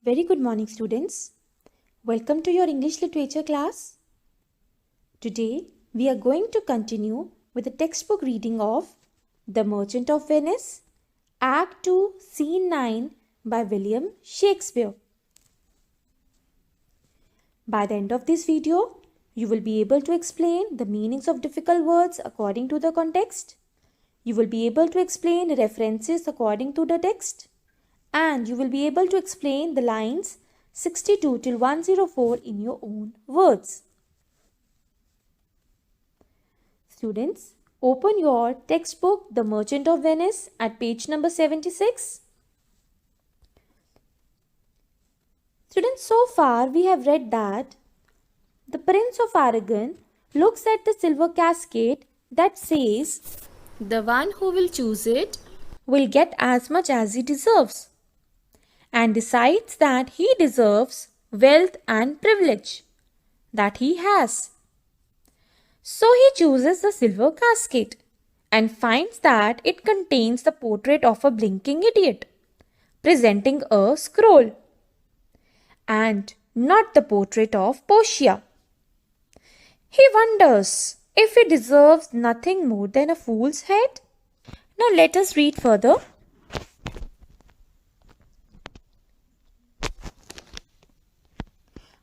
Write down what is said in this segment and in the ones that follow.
Very good morning, students. Welcome to your English literature class. Today, we are going to continue with the textbook reading of The Merchant of Venice, Act 2, Scene 9 by William Shakespeare. By the end of this video, you will be able to explain the meanings of difficult words according to the context. You will be able to explain references according to the text. And you will be able to explain the lines 62 till 104 in your own words. Students, open your textbook The Merchant of Venice at page number 76. Students, so far we have read that the Prince of Aragon looks at the silver casket that says, "The one who will choose it will get as much as he deserves," and decides that he deserves wealth and privilege that he has. So he chooses the silver casket and finds that it contains the portrait of a blinking idiot, presenting a scroll, and not the portrait of Portia. He wonders if he deserves nothing more than a fool's head. Now let us read further.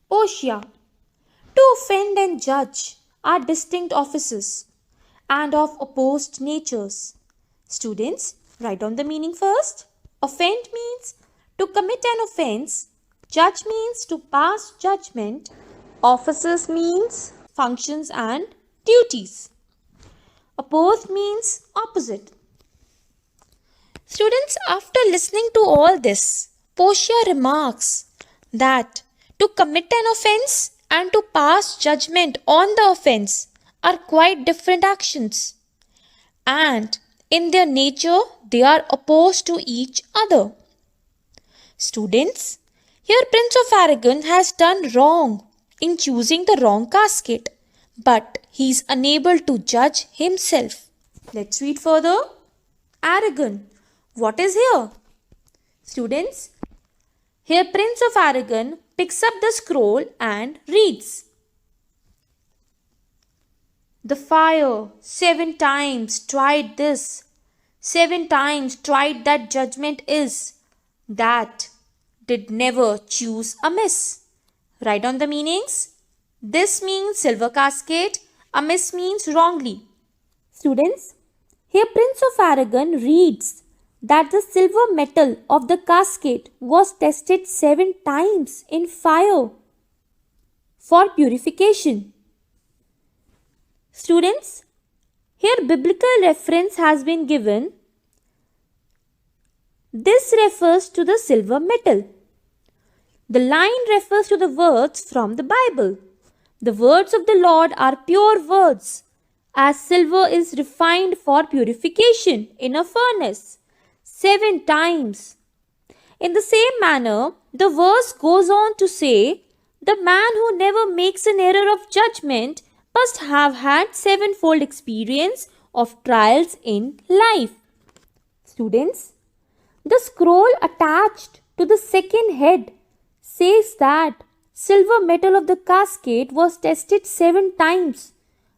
Portia. To offend and judge are distinct offices and of opposed natures. Students, write down the meaning first. Offend means to commit an offense. Judge means to pass judgment. Offices means functions and duties. Opposed means opposite. Students, after listening to all this, Portia remarks that to commit an offense and to pass judgment on the offense are quite different actions, and in their nature they are opposed to each other. Students, here Prince of Aragon has done wrong in choosing the wrong casket, but he is unable to judge himself. Let's read further. Aragon. What is here? Students, here Prince of Aragon picks up the scroll and reads. The fire 7 times tried this, 7 times tried that judgment is, that did never choose amiss. Write down the meanings. This means silver casket, amiss means wrongly. Students, here Prince of Aragon reads that the silver metal of the casket was tested 7 times in fire for purification. Students, here biblical reference has been given. This refers to the silver metal. The line refers to the words from the Bible. The words of the Lord are pure words, as silver is refined for purification in a furnace 7 times. In the same manner, the verse goes on to say, the man who never makes an error of judgment must have had 7-fold experience of trials in life. Students, the scroll attached to the second head says that silver metal of the casket was tested 7 times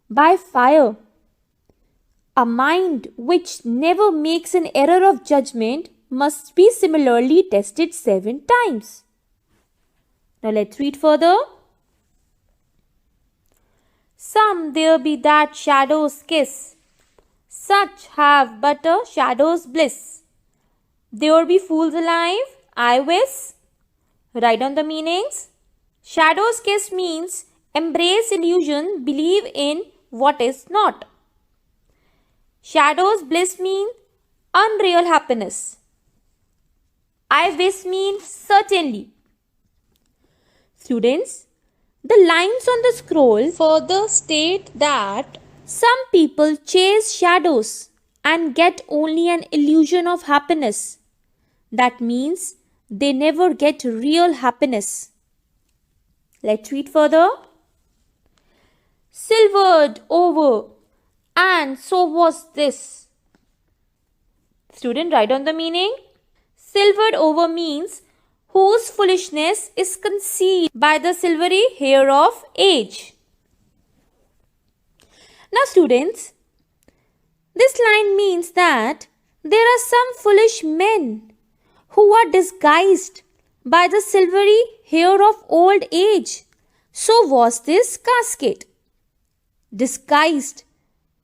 by fire. A mind which never makes an error of judgment must be similarly tested 7 times. Now let's read further. Some there be that shadows kiss, such have but a shadow's bliss. There be fools alive, I wis. Write down the meanings. Shadow's kiss means embrace illusion, believe in what is not. Shadow's bliss means unreal happiness. I wish means certainly. Students, the lines on the scroll further state that some people chase shadows and get only an illusion of happiness. That means they never get real happiness. Let's read further. Silvered over, and so was this. Student, write down the meaning. Silvered over means whose foolishness is concealed by the silvery hair of age. Now students, this line means that there are some foolish men who are disguised by the silvery hair of old age. So was this casket, disguised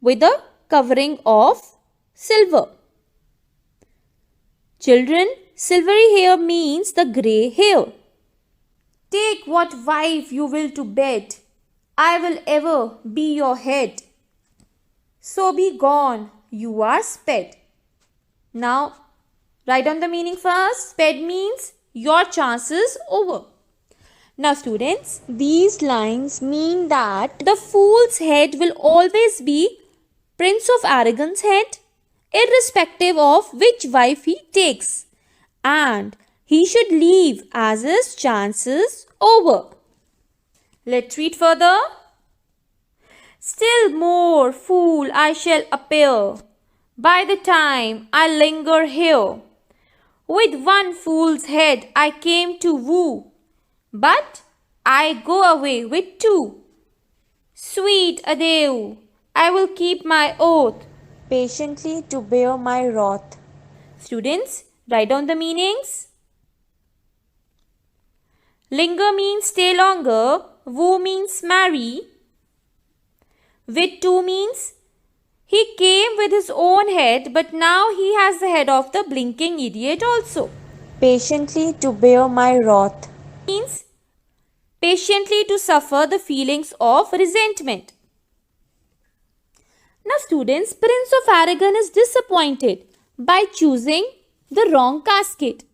with a covering of silver. Children, silvery hair means the grey hair. Take what wife you will to bed, I will ever be your head. So be gone, you are sped. Now, write down the meaning first. Sped means your chances over. Now students, these lines mean that the fool's head will always be Prince of Arrogance head, irrespective of which wife he takes, and he should leave as his chances over. Let's read further. Still more fool I shall appear by the time I linger here. With one fool's head I came to woo, but I go away with two. Sweet adieu, I will keep my oath, patiently to bear my wrath. Students, write down the meanings. Linger means stay longer. Woo means marry. With two means he came with his own head, but now he has the head of the blinking idiot also. Patiently to bear my wrath. Means patiently to suffer the feelings of resentment. Now students, Prince of Arrogance is disappointed by choosing the wrong casket.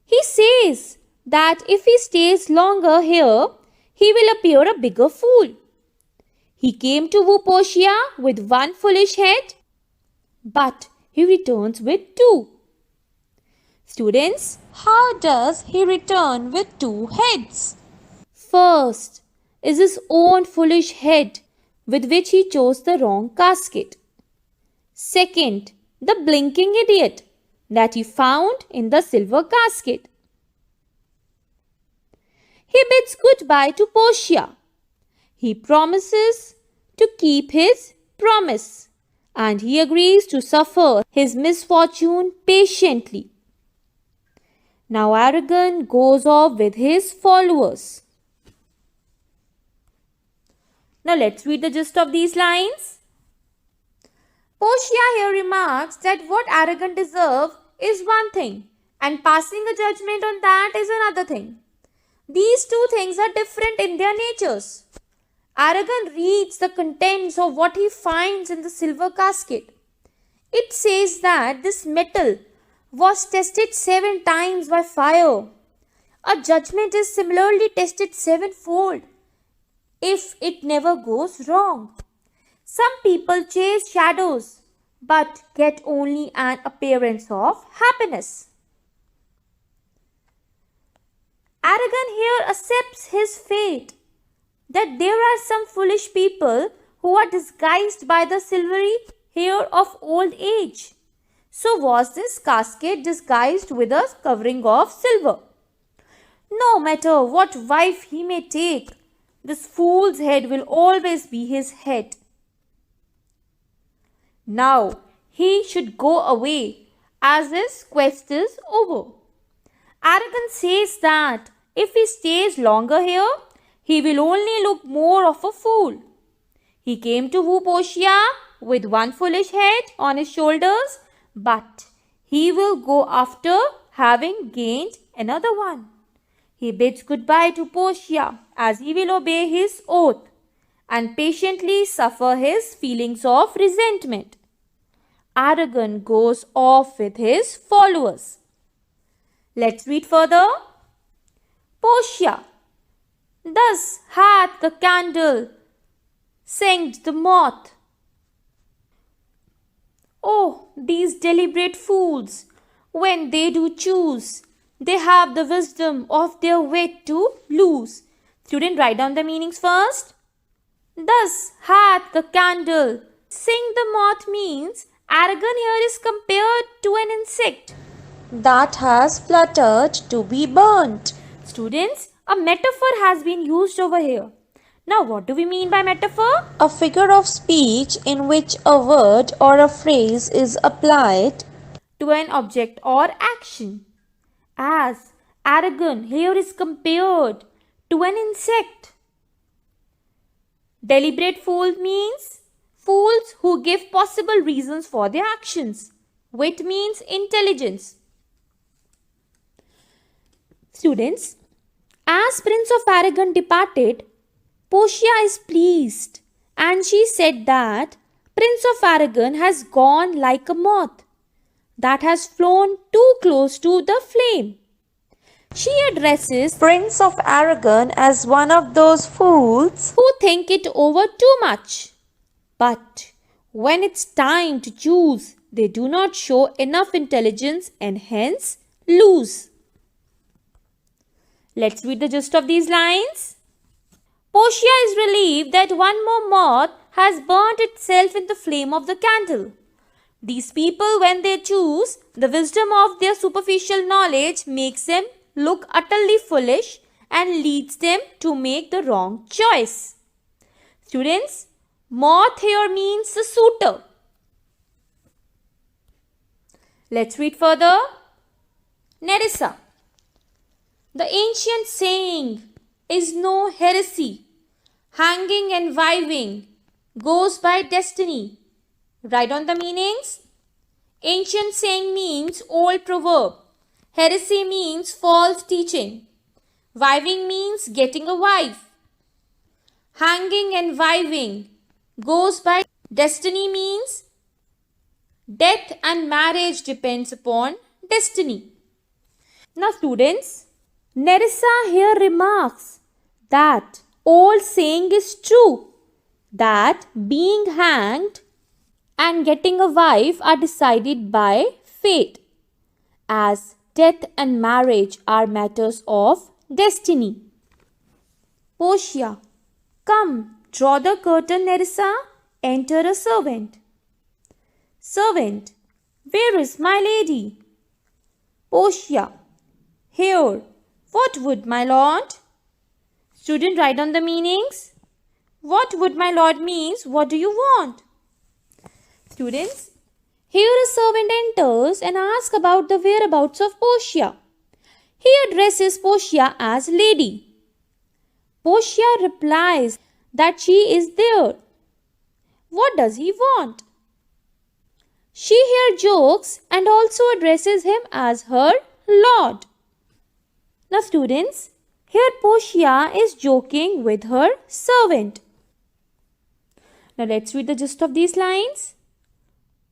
He says that if he stays longer here, he will appear a bigger fool. He came to woo Portia with one foolish head, but he returns with two. Students, how does he return with two heads? First is his own foolish head with which he chose the wrong casket. Second, the blinking idiot that he found in the silver casket. He bids goodbye to Portia. He promises to keep his promise, and he agrees to suffer his misfortune patiently. Now Arrogant goes off with his followers. Now let's read the gist of these lines. Portia here remarks that what Arrogant deserves is one thing, and passing a judgment on that is another thing. These two things are different in their natures. Arrogant reads the contents of what he finds in the silver casket. It says that this metal was tested 7 times by fire. A judgment is similarly tested 7-fold if it never goes wrong. Some people chase shadows but get only an appearance of happiness. Arrogant here accepts his fate, that there are some foolish people who are disguised by the silvery hair of old age. So was this casket disguised with a covering of silver? No matter what wife he may take, this fool's head will always be his head. Now he should go away as his quest is over. Arrogant says that if he stays longer here, he will only look more of a fool. He came to woo Portia with one foolish head on his shoulders, but he will go after having gained another one. He bids goodbye to Portia as he will obey his oath and patiently suffer his feelings of resentment. Arrogant goes off with his followers. Let's read further. Portia, thus hath the candle singed the moth. Oh, these deliberate fools, when they do choose, they have the wisdom of their wit to lose. Student, write down the meanings first. Thus hath the candle sing the moth means Arrogant here is compared to an insect that has fluttered to be burnt. Students, a metaphor has been used over here. Now, what do we mean by metaphor? A figure of speech in which a word or a phrase is applied To an object or action. As Aragon here is compared to an insect. Deliberate fool means fools who give possible reasons for their actions. Wit means intelligence. Students, as Prince of Aragon departed, Portia is pleased, and she said that Prince of Aragon has gone like a moth that has flown too close to the flame. She addresses Prince of Aragon as one of those fools who think it over too much. But when it's time to choose, they do not show enough intelligence and hence lose. Let's read the gist of these lines. Portia is relieved that one more moth has burnt itself in the flame of the candle. These people, when they choose, the wisdom of their superficial knowledge makes them look utterly foolish and leads them to make the wrong choice. Students, moth here means the suitor. Let's read further. Nerissa. The ancient saying is no heresy. Hanging and viving goes by destiny. Write on the meanings. Ancient saying means old proverb. Heresy means false teaching. Viving means getting a wife. Hanging and viving goes by destiny means death and marriage depends upon destiny. Now students, Nerissa here remarks that old saying is true, that being hanged and getting a wife are decided by fate, as death and marriage are matters of destiny. Portia, come, draw the curtain, Nerissa. Enter a servant. Servant, where is my lady? Portia, here. What would my lord? Student, write on the meanings. What would my lord means? What do you want? Students, here a servant enters and asks about the whereabouts of Portia. He addresses Portia as lady. Portia replies that she is there. What does he want? She here jokes and also addresses him as her lord. Now students, here Portia is joking with her servant. Now let's read the gist of these lines.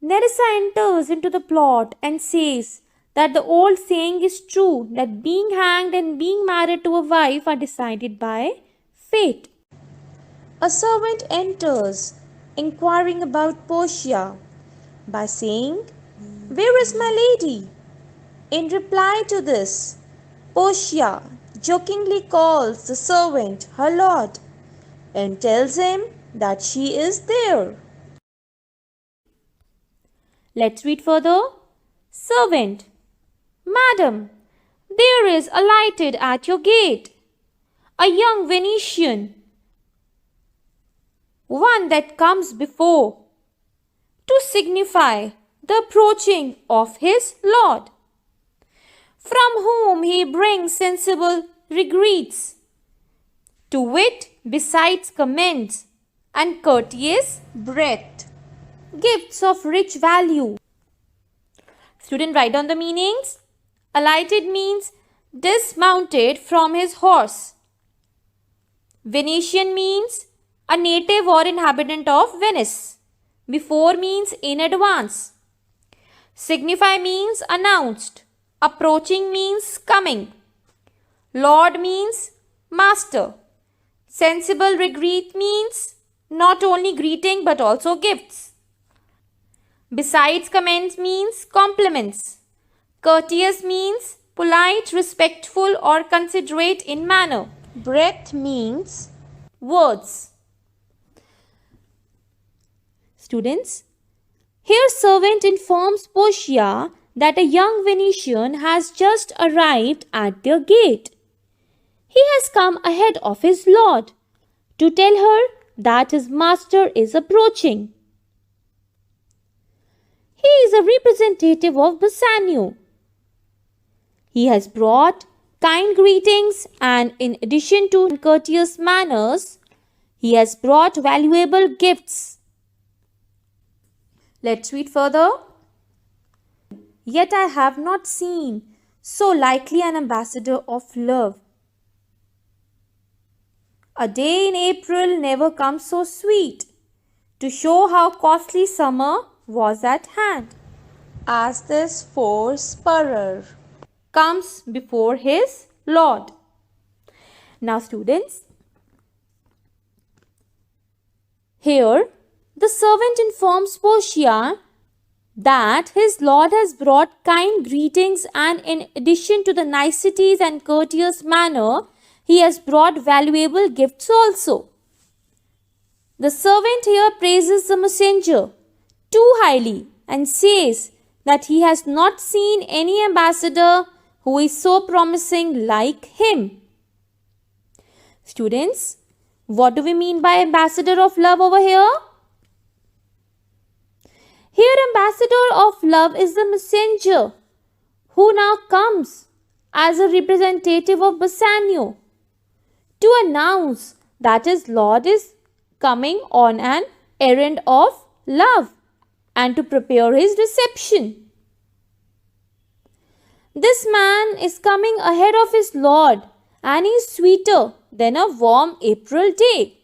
Nerissa enters into the plot and says that the old saying is true, that being hanged and being married to a wife are decided by fate. A servant enters, inquiring about Portia, by saying, "Where is my lady?" In reply to this, Portia jokingly calls the servant her lord and tells him that she is there. Let's read further. Servant, Madam, there is alighted at your gate a young Venetian, one that comes before, to signify the approaching of his lord, from whom he brings sensible regrets, to wit, besides commends and courteous breath, gifts of rich value. Student, write down the meanings. Alighted means dismounted from his horse. Venetian means a native or inhabitant of Venice. Before means in advance. Signify means announced. Approaching means coming. Lord means master. Sensible regret means not only greeting but also gifts. Besides commends means compliments. Courteous means polite, respectful or considerate in manner. Breath means Words. Students, here servant informs Portia that a young Venetian has just arrived at their gate. He has come ahead of his lord to tell her that his master is approaching. He is a representative of Bassanio. He has brought kind greetings, and in addition to courteous manners, he has brought valuable gifts. Let's read further. Yet I have not seen so likely an ambassador of love. A day in April never comes so sweet to show how costly summer was at hand. As this for Spurrer Comes before his lord. Now students, here the servant informs Portia that his lord has brought kind greetings, and in addition to the niceties and courteous manner, he has brought valuable gifts also. The servant here praises the messenger too highly and says that he has not seen any ambassador who is so promising like him. Students, what do we mean by ambassador of love over here? Here, ambassador of love is the messenger who now comes as a representative of Bassanio to announce that his lord is coming on an errand of love and to prepare his reception. This man is coming ahead of his lord, and he is sweeter than a warm April day.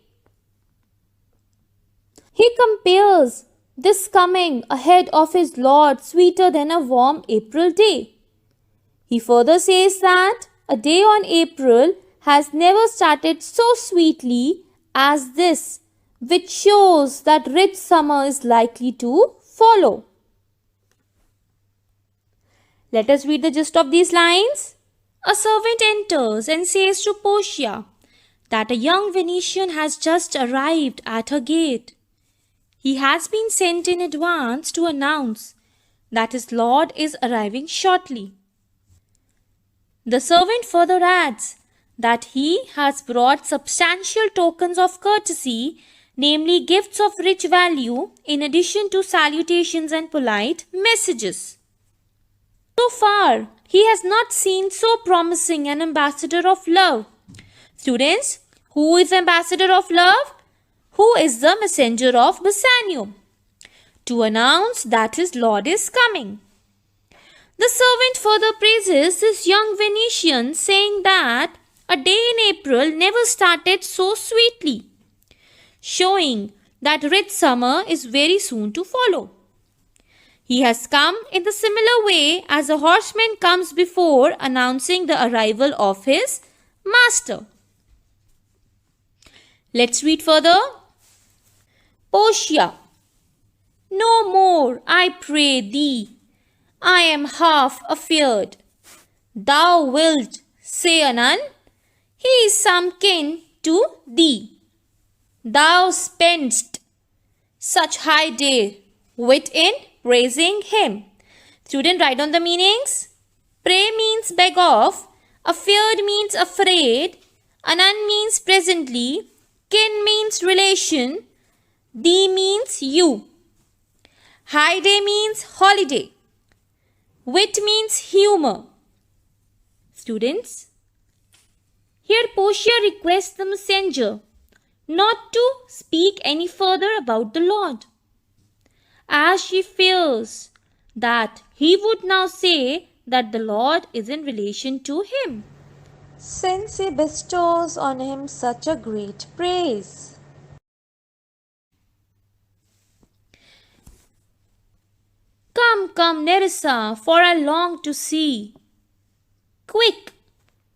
He compares this coming ahead of his lord sweeter than a warm April day. He further says that a day on April has never started so sweetly as this, which shows that rich summer is likely to follow. Let us read the gist of these lines. A servant enters and says to Portia that a young Venetian has just arrived at her gate. He has been sent in advance to announce that his lord is arriving shortly. The servant further adds that he has brought substantial tokens of courtesy, namely gifts of rich value, in addition to salutations and polite messages. So far, he has not seen so promising an ambassador of love. Students, who is ambassador of love? Who is the messenger of Bassanio? To announce that his lord is coming. The servant further praises this young Venetian, saying that a day in April never started so sweetly, showing that rich summer is very soon to follow. He has come in the similar way as a horseman comes before announcing the arrival of his master. Let's read further. Portia, no more, I pray thee. I am half afeard. Thou wilt say anon, he is some kin to thee. Thou spendst such high day wit in praising him. Student, write on the meanings. Pray means beg of, afeard means afraid, anon means presently, kin means relation, thee means you. High day means holiday. Wit means humor. Students, here Portia requests the messenger not to speak any further about the Lord, as she fears that he would now say that the Lord is in relation to him, since he bestows on him such a great praise. Come, come, Nerissa, for I long to see. Quick,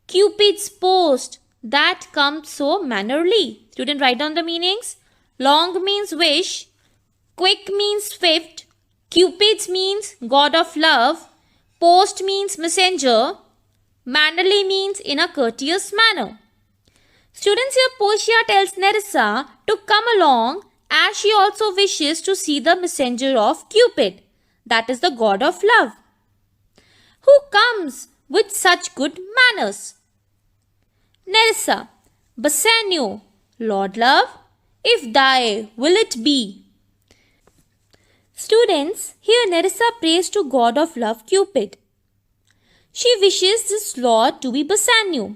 Cupid's post that comes so mannerly. Student, write down the meanings. Long means wish, quick means swift, Cupid's means god of love, post means messenger, mannerly means in a courteous manner. Students, here Portia tells Nerissa to come along as she also wishes to see the messenger of Cupid, that is the god of love. Who comes with such good manners? Nerissa, Bassanio, Lord love, if thy will it be. Students, here Nerissa prays to God of love Cupid. She wishes this lord to be Bassanio.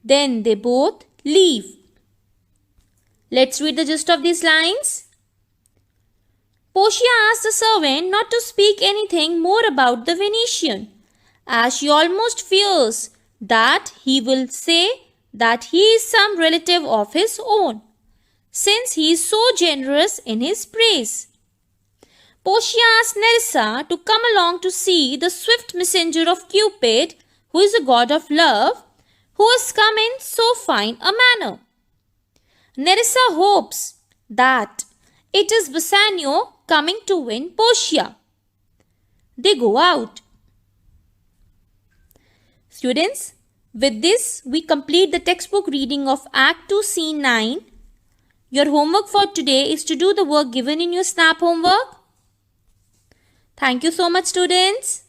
Then they both leave. Let's read the gist of these lines. Portia asks the servant not to speak anything more about the Venetian, as she almost fears that he will say that he is some relative of his own, since he is so generous in his praise. Portia asks Nerissa to come along to see the swift messenger of Cupid, who is a god of love, who has come in so fine a manner. Nerissa hopes that it is Bassanio coming to win Portia. They go out. Students, with this we complete the textbook reading of Act 2, Scene 9. Your homework for today is to do the work given in your SNAP homework. Thank you so much, students.